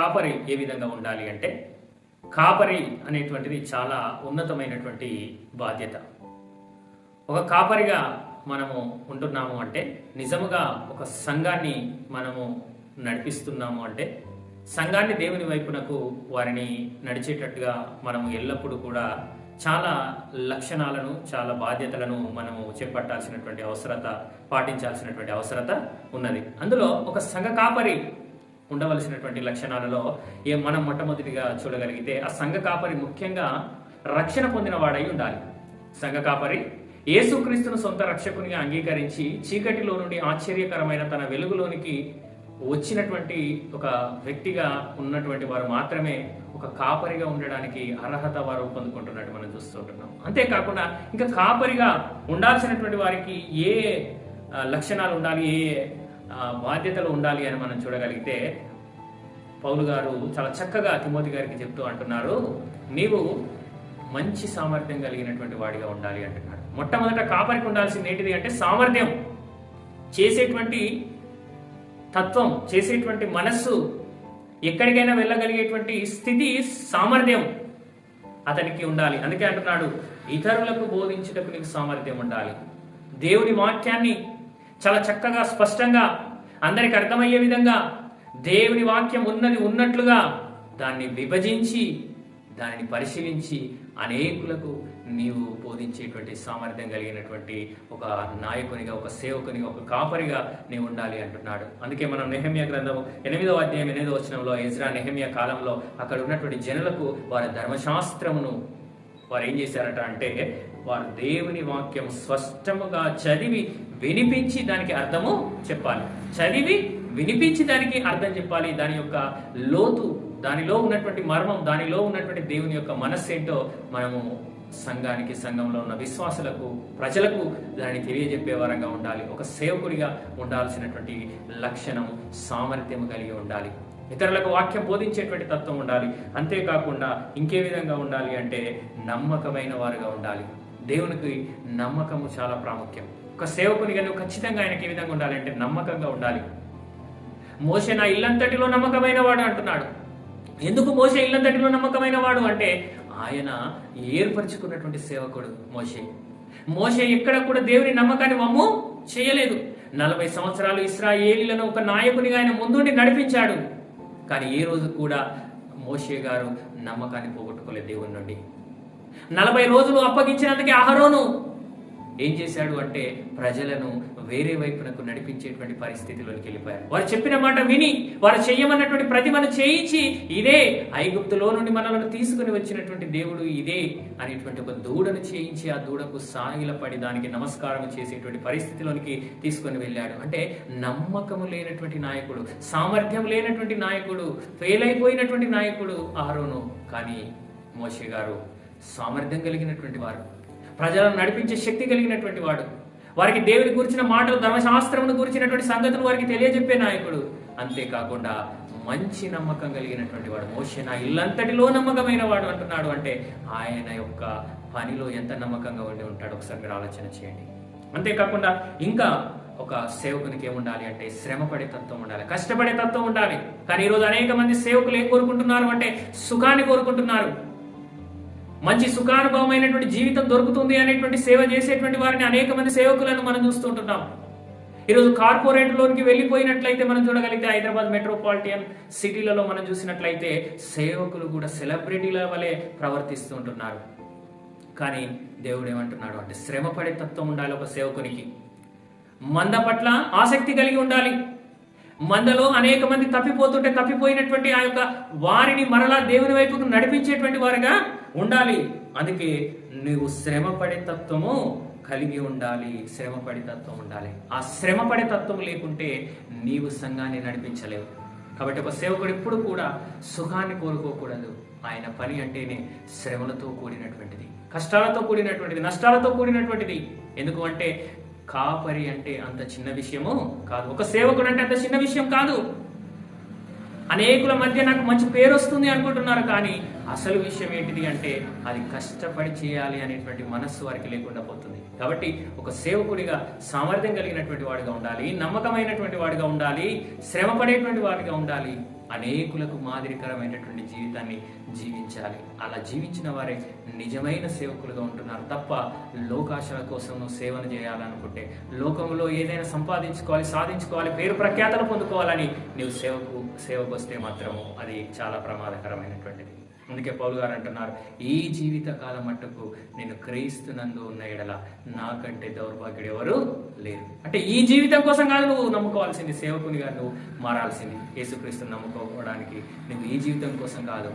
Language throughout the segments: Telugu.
కాపరి ఏ విధంగా ఉండాలి అంటే, కాపరి అనేటువంటిది చాలా ఉన్నతమైనటువంటి బాధ్యత. ఒక కాపరిగా మనము ఉంటున్నాము అంటే, నిజముగా ఒక సంఘాన్ని మనము నడిపిస్తున్నాము అంటే, సంఘాన్ని దేవుని వైపునకు వారిని నడిచేటట్టుగా మనము ఎల్లప్పుడూ కూడా చాలా లక్షణాలను, చాలా బాధ్యతలను మనము చేపట్టాల్సినటువంటి అవసరత, పాటించాల్సినటువంటి అవసరత ఉన్నది. అందులో ఒక సంఘ కాపరి ఉండవలసినటువంటి లక్షణాలలో మనం మొట్టమొదటిగా చూడగలిగితే, ఆ సంఘ కాపరి ముఖ్యంగా రక్షణ పొందిన వాడై ఉండాలి. సంఘ కాపరి యేసుక్రీస్తును సొంత రక్షకునిగా అంగీకరించి చీకటిలో నుండి ఆశ్చర్యకరమైన తన వెలుగులోనికి వచ్చినటువంటి ఒక వ్యక్తిగా ఉన్నటువంటి వారు మాత్రమే ఒక కాపరిగా ఉండడానికి అర్హత వారు పొందుకుంటున్నట్టు మనం చూస్తుంటున్నాం. అంతేకాకుండా ఇంకా కాపరిగా ఉండాల్సినటువంటి వారికి ఏ లక్షణాలు ఉండాలి, ఏ బాధ్యతలు ఉండాలి అని మనం చూడగలిగితే, పౌలు గారు చాలా చక్కగా తిమోతి గారికి చెప్తూ అంటున్నారు, నీవు మంచి సామర్థ్యం కలిగినటువంటి వాడిగా ఉండాలి అంటున్నాడు. మొట్టమొదట కాపరికి ఉండాల్సింది ఏంటిది అంటే సామర్థ్యం, చేసేటువంటి తత్వం, చేసేటువంటి మనస్సు, ఎక్కడికైనా వెళ్ళగలిగేటువంటి స్థితి, సామర్థ్యం అతనికి ఉండాలి. అందుకే అంటున్నాడు, ఇతరులకు బోధించుటకు నీకు సామర్థ్యం ఉండాలి. దేవుని వాక్యాన్ని చాలా చక్కగా స్పష్టంగా అందరికి అర్థమయ్యే విధంగా దేవుని వాక్యం ఉన్నది ఉన్నట్లుగా దాన్ని విభజించి దానిని పరిశీలించి అనేకులకు నీవు బోధించేటువంటి సామర్థ్యం కలిగినటువంటి ఒక నాయకునిగా, ఒక సేవకునిగా, ఒక కాపరిగా నీవు ఉండాలి అంటున్నాడు. అందుకే మనం నెహెమ్యా గ్రంథం 8వ అధ్యాయం 8వ వచనంలో ఎజ్రా నెహెమ్యా కాలంలో అక్కడ ఉన్నటువంటి జనులకు వారి ధర్మశాస్త్రమును వారు ఏం చేశారట అంటే, వారు దేవుని వాక్యం స్పష్టముగా చదివి వినిపించి దానికి అర్థము చెప్పాలి. చదివి వినిపించి దానికి అర్థం చెప్పాలి. దాని యొక్క లోతు, దానిలో ఉన్నటువంటి మర్మం, దానిలో ఉన్నటువంటి దేవుని యొక్క మనస్సేంటో మనము సంఘానికి, సంఘంలో ఉన్న విశ్వాసులకు, ప్రజలకు దాన్ని తెలియజెప్పే వారంగా ఉండాలి. ఒక సేవకుడిగా ఉండాల్సినటువంటి లక్షణము, సామర్థ్యం కలిగి ఉండాలి. ఇతరులకు వాక్యం బోధించేటువంటి తత్వం ఉండాలి. అంతేకాకుండా ఇంకే విధంగా ఉండాలి అంటే నమ్మకమైన వారుగా ఉండాలి. దేవునికి నమ్మకము చాలా ప్రాముఖ్యం. ఒక సేవకునిగా నువ్వు ఖచ్చితంగా ఆయనకి ఏ విధంగా ఉండాలి అంటే నమ్మకంగా ఉండాలి. మోషే నా ఇల్లంతటిలో నమ్మకమైన వాడు అంటున్నాడు. ఎందుకు మోషే ఇల్లంతటిలో నమ్మకమైన వాడు అంటే, ఆయన ఏర్పరచుకున్నటువంటి సేవకుడు మోషే ఎక్కడ కూడా దేవుని నమ్మకాన్ని వమ్ము చేయలేదు. 40 సంవత్సరాలు ఇశ్రాయేలీలను ఒక నాయకునిగా ఆయన ముందుండి నడిపించాడు. కానీ ఏ రోజు కూడా మోషే గారు నమ్మకాన్ని పోగొట్టుకోలేదు దేవుని నుండి. 40 రోజులు అప్పగించినందుకే అహరోను ఏం చేశాడు అంటే ప్రజలను వేరే వైపునకు నడిపించేటువంటి పరిస్థితిలోకి వెళ్ళిపోయారు. వారు చెప్పిన మాట విని, వారు చెయ్యమన్నటువంటి ప్రతిమను చేయించి, ఇదే ఐగుప్తులో నుండి మనలను తీసుకుని వచ్చినటువంటి దేవుడు ఇదే అనేటువంటి ఒక దూడను చేయించి, ఆ దూడకు సాగిలపడి దానికి నమస్కారం చేసేటువంటి పరిస్థితిలోనికి తీసుకొని వెళ్ళాడు. అంటే నమ్మకము లేనటువంటి నాయకుడు, సామర్థ్యం లేనటువంటి నాయకుడు, ఫెయిల్ అయిపోయినటువంటి నాయకుడు అహరోను. కానీ మోషే గారు సామర్థ్యం కలిగినటువంటి వారు, ప్రజలను నడిపించే శక్తి కలిగినటువంటి వాడు, వారికి దేవుని గురించిన మాటలు, ధర్మశాస్త్రమును గురించినటువంటి సంగతులు వారికి తెలియజెప్పే నాయకుడు. అంతేకాకుండా మంచి నమ్మకం కలిగినటువంటి వాడు. మోషే నా ఇల్లంతటిలో నమ్మకమైన వాడు అంటున్నాడు అంటే ఆయన యొక్క పనిలో ఎంత నమ్మకంగా ఉండి ఉంటాడు ఒకసారి మీరు ఆలోచన చేయండి. అంతేకాకుండా ఇంకా ఒక సేవకునికి ఏముండాలి అంటే శ్రమపడే తత్వం ఉండాలి, కష్టపడే తత్వం ఉండాలి. కానీ ఈరోజు అనేక మంది సేవకులు ఏం కోరుకుంటున్నారు అంటే సుఖాన్ని కోరుకుంటున్నారు. మంచి సుఖానుభవమైనటువంటి జీవితం దొరుకుతుంది అనేటువంటి సేవ చేసేటువంటి వారిని అనేక మంది సేవకులను మనం చూస్తుంటున్నాం. ఈరోజు కార్పొరేట్లోనికి వెళ్ళిపోయినట్లయితే మనం చూడగలిగితే హైదరాబాద్ మెట్రోపాలిటన్ సిటీలలో మనం చూసినట్లయితే సేవకులు కూడా సెలబ్రిటీల వలె ప్రవర్తిస్తూ ఉంటున్నారు. కానీ దేవుడు ఏమంటున్నాడు అంటే శ్రమపడే తత్వం ఉండాలి ఒక సేవకునికి. మంద పట్ల ఆసక్తి కలిగి ఉండాలి. మందలో అనేక మంది తప్పిపోతుంటే తప్పిపోయినటువంటి ఆ యొక్క వారిని మరలా దేవుని వైపుకు నడిపించేటువంటి వారుగా ఉండాలి. అందుకే నువ్వు శ్రమపడే తత్వము కలిగి ఉండాలి. శ్రమపడే తత్వం ఉండాలి. ఆ శ్రమపడే తత్వం లేకుంటే నీవు సంఘాన్ని నడిపించలేవు. కాబట్టి ఒక సేవకుడు ఎప్పుడు కూడా సుఖాన్ని కోరుకోకూడదు. ఆయన పని అంటేనే శ్రమలతో కూడినటువంటిది, కష్టాలతో కూడినటువంటిది, నష్టాలతో కూడినటువంటిది. ఎందుకు అంటే కాపరి అంటే అంత చిన్న విషయము కాదు. ఒక సేవకుడు అంటే అంత చిన్న విషయం కాదు. అనేకుల మధ్య నాకు మంచి పేరు వస్తుంది అనుకుంటున్నారు, కానీ అసలు విషయం ఏంటిది అంటే అది కష్టపడి చేయాలి అనేటువంటి మనస్సు వారికి లేకుండా పోతుంది. కాబట్టి ఒక సేవకుడిగా సామర్థ్యం కలిగినటువంటి వాడిగా ఉండాలి, నమ్మకమైనటువంటి వాడిగా ఉండాలి, శ్రమ పడేటువంటి వాడిగా ఉండాలి. అనేకులకు మాదిరికరమైనటువంటి జీవితాన్ని జీవించాలి. అలా జీవించిన వారే నిజమైన సేవకులుగా ఉంటున్నారు తప్ప లోకాశల కోసం నువ్వు సేవను చేయాలనుకుంటే, లోకంలో ఏదైనా సంపాదించుకోవాలి, సాధించుకోవాలి, పేరు ప్రఖ్యాతలు పొందుకోవాలని నీవు సేవకు వస్తే మాత్రము అది చాలా ప్రమాదకరమైనటువంటిది. అందుకే పౌలు గారు అంటున్నారు, ఈ జీవిత కాలం మట్టుకు నేను క్రీస్తునందు ఉన్న ఎడల నాకంటే దౌర్భాగ్యుడు ఎవరు లేరు. అంటే ఈ జీవితం కోసం కాదు నువ్వు నమ్ముకోవాల్సింది, సేవకునిగా నువ్వు మారాల్సింది. యేసుక్రీస్తుని నమ్ముకోవడానికి నువ్వు ఈ జీవితం కోసం కాదు,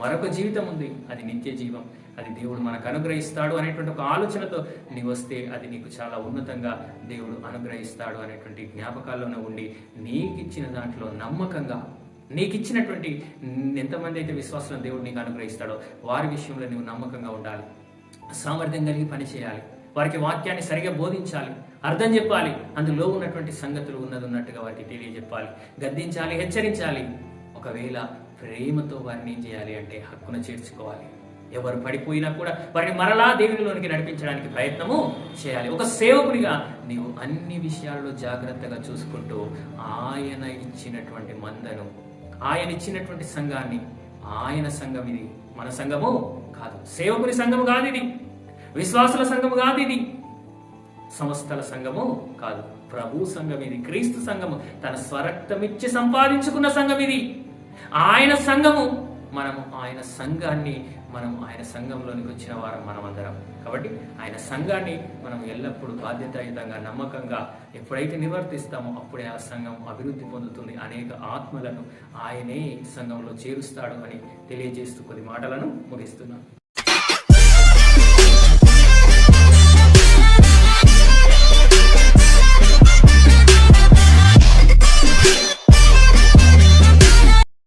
మరొక జీవితం ఉంది, అది నిత్య జీవం, అది దేవుడు మనకు అనుగ్రహిస్తాడు అనేటువంటి ఒక ఆలోచనతో నీవు వస్తే అది నీకు చాలా ఉన్నతంగా దేవుడు అనుగ్రహిస్తాడు అనేటువంటి జ్ఞాపకాల్లోనే ఉండి నీకు ఇచ్చిన దాంట్లో నమ్మకంగా, నీకు ఇచ్చినటువంటి ఎంతమంది అయితే విశ్వాసం దేవుడు నీకు అనుగ్రహిస్తాడో వారి విషయంలో నువ్వు నమ్మకంగా ఉండాలి, సామర్థ్యం కలిగి పనిచేయాలి, వారికి వాక్యాన్ని సరిగా బోధించాలి, అర్థం చెప్పాలి, అందులో ఉన్నటువంటి సంగతులు ఉన్నట్టుగా వారికి తెలియజెప్పాలి, గద్దించాలి, హెచ్చరించాలి. ఒకవేళ ప్రేమతో వారిని ఏం చేయాలి అంటే హక్కున చేర్చుకోవాలి. ఎవరు పడిపోయినా కూడా వారిని మరలా దేవునిలోనికి నడిపించడానికి ప్రయత్నము చేయాలి. ఒక సేవకునిగా నీవు అన్ని విషయాల్లో జాగ్రత్తగా చూసుకుంటూ ఆయన ఇచ్చినటువంటి మందను, ఆయన ఇచ్చినటువంటి సంఘాన్ని, ఆయన సంఘం ఇది, మన సంఘము కాదు, సేవకుని సంఘము కాదు ఇది, విశ్వాసుల సంఘము కాదు ఇది, సంస్థల సంఘము కాదు, ప్రభు సంఘం ఇది, క్రీస్తు సంఘము, తన స్వరక్తమిచ్చి సంపాదించుకున్న సంఘం ఇది, ఆయన సంఘము. మనము ఆయన సంఘాన్ని, మనం ఆయన సంఘంలోనికి వచ్చిన వారం మనం అందరం. కాబట్టి ఆయన సంఘాన్ని మనం ఎల్లప్పుడూ బాధ్యతాయుతంగా, నమ్మకంగా ఎప్పుడైతే నివర్తిస్తామో అప్పుడే ఆ సంఘం అభివృద్ధి పొందుతుంది, అనేక ఆత్మలను ఆయనే సంఘంలో చేరుస్తాడు అని తెలియజేస్తూ కొద్ది మాటలను ముగిస్తున్నాను.